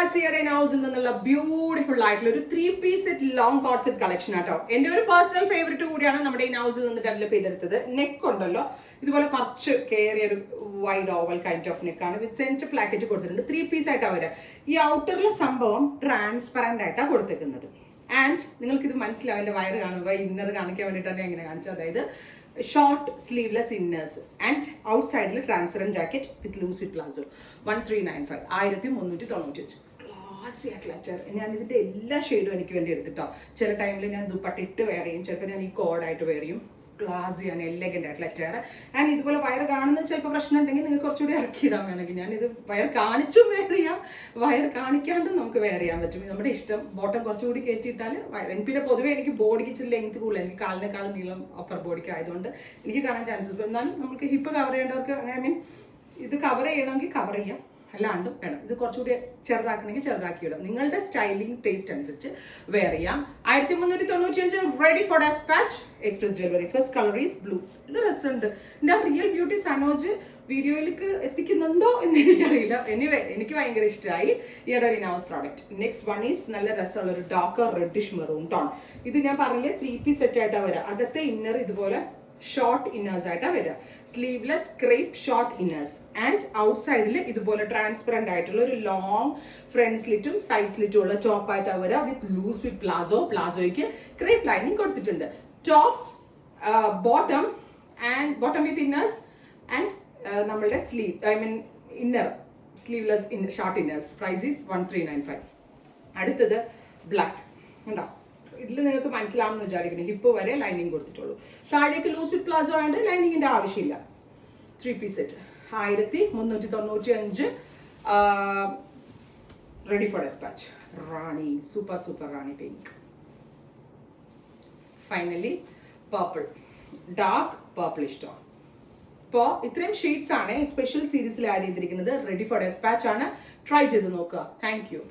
ക്ലാസിയുടെ ഹൗസിൽ നിന്നുള്ള ബ്യൂട്ടിഫുൾ ആയിട്ടുള്ള ഒരു 3-piece set long coat set collection ആട്ടോ. എന്റെ ഒരു പേഴ്സണൽ ഫേവറേറ്റ് കൂടിയാണ് നമ്മുടെ ഈ ഹൗസിൽ നിന്ന് ഡെവലപ്പ് ചെയ്തെടുത്തത്. നെക്ക് ഉണ്ടല്ലോ ഇതുപോലെ കുറച്ച് കയറിയ ഒരു വൈഡ് ഓവൽ കൈൻഡ് ഓഫ് നെക്കാണ് വിത്ത് സെന്റർ പ്ലാക്കറ്റ് കൊടുത്തിട്ടുണ്ട്. 3-piece ആയിട്ടാണ് വരിക. ഈ ഔട്ടറിലെ സംഭവം ട്രാൻസ്പെറന്റ് ആയിട്ടാണ് കൊടുത്തേക്കുന്നത്. ആൻഡ് നിങ്ങൾക്ക് ഇത് മനസ്സിലാവും, എൻ്റെ വയറ് കാണുമ്പോൾ ഇന്നർ കാണിക്കാൻ വേണ്ടിയിട്ടാണ് എങ്ങനെ കാണിച്ചത്. അതായത് short sleeveless inners and out സൈഡിൽ transparent jacket with loose with palazzo. 1395 1395. ക്ലാസി ആയിട്ടുള്ള ലെറ്റർ. ഞാൻ ഇതിൻ്റെ എല്ലാ ഷെയ്ഡും എനിക്ക് വേണ്ടി എടുത്തിട്ടോ. ചില ടൈമിൽ ഞാൻ ദുപ്പട്ടിട്ട് വെയർ ചെയ്യും, ചിലപ്പോൾ ഞാൻ ഈ കോഡായിട്ട് വെയർ ചെയ്യും. ക്ലാസിയാണ്, എലഗൻ്റ് ആയിട്ടുള്ള ലെറ്റർ. ആൻഡ് ഇതുപോലെ വയർ കാണുന്നത് ചിലപ്പോൾ പ്രശ്നം ഉണ്ടെങ്കിൽ നിങ്ങൾക്ക് കുറച്ചുകൂടി ഇറക്കിയിടാൻ വേണമെങ്കിൽ ഞാനിത് വയർ കാണിച്ചും വെയർ ചെയ്യാം, വയർ കാണിക്കാണ്ടും നമുക്ക് വെയർ ചെയ്യാൻ പറ്റും. നമ്മുടെ ഇഷ്ടം. ബോട്ടം കുറച്ചുകൂടി കയറ്റിയിട്ടാൽ വയർ. പിന്നെ പൊതുവേ എനിക്ക് ബോഡിക്ക് ഇച്ചിരി ലെങ്ത് കൂടുതൽ, എനിക്ക് കാലിനേക്കാളും നീളം അപ്പർ ബോഡിക്ക് ആയതുകൊണ്ട് എനിക്ക് കാണാൻ ചാൻസസ്. എന്നാലും നമുക്ക് ഹിപ്പ് കവർ ചെയ്യേണ്ടവർക്ക്, ഐ മീൻ ഇത് കവർ ചെയ്യണമെങ്കിൽ കവർ ചെയ്യാം, അല്ലാണ്ടും വേണം. ഇത് കുറച്ചുകൂടി ചെറുതാക്കണമെങ്കിൽ ചെറുതാക്കി ഇടാം. നിങ്ങളുടെ സ്റ്റൈലിംഗ് ടേസ്റ്റ് അനുസരിച്ച് വെയർ ചെയ്യാം. 1395 ready for despatch, express delivery. First colour is blue. ഇത് രസമുണ്ട്. എൻ്റെ റിയൽ ബ്യൂട്ടി സനോജ് വീഡിയോയിലേക്ക് എത്തിക്കുന്നുണ്ടോ എന്ന് എനിക്കറിയില്ല. എനിവേ എനിക്ക് ഭയങ്കര ഇഷ്ടമായി ഈ ഒരു house product. Next one is നല്ല രസമുള്ള ഒരു ഡാർക്കർ റെഡിഷ് മെറൂൺ ടോൺ. ഇത് ഞാൻ പറഞ്ഞില്ലേ 3-piece സെറ്റ് ആയിട്ടാണ് വരിക. അകത്തെ ഇന്നർ ഇതുപോലെ ഷോർട്ട് ഇന്നേഴ്സ് ആയിട്ടാണ് വരിക. Sleeveless crepe short inners and out സൈഡിൽ ഇതുപോലെ ട്രാൻസ്പെറന്റ് ആയിട്ടുള്ള ഒരു ലോങ് ഫ്രണ്ട് സ്ലിറ്റും സൈഡ് സ്ലിറ്റും ഉള്ള ടോപ്പ് ആയിട്ടാണ് വരിക വിത്ത് ലൂസ് വിത്ത് പ്ലാസോ. പ്ലാസോയ്ക്ക് ക്രേപ്പ് ലൈനിങ് കൊടുത്തിട്ടുണ്ട്. Top bottom and bottom with inners and നമ്മളുടെ sleeve, I mean inner sleeveless short inners. Price is 1395. അടുത്തത് ബ്ലാക്ക്. ഉണ്ടോ? ഇതിൽ നിങ്ങൾക്ക് മനസ്സിലാവുമെന്ന് വിചാരിക്കുന്നു. ഹിപ്പ് വരെ ലൈനിങ് കൊടുത്തിട്ടുള്ളൂ. താഴേക്ക് ലൂസ് വിത്ത് പ്ലാസോ ആയതുകൊണ്ട് ലൈനിങ്ങിന്റെ ആവശ്യമില്ല. 3-piece set 1395. Ready for despatch. Rani, super Rani pink. Finally purple, dark purple ഇഷ്ടം. ഇപ്പോൾ ഇത്രയും ഷെയ്ഡ്സ് ആണ് സ്പെഷ്യൽ സീരീസിൽ ആഡ് ചെയ്തിരിക്കുന്നത്. റെഡി ഫോർ ഡെസ്പാച്ച് ആണ്. ട്രൈ ചെയ്ത് നോക്കുക. Thank U.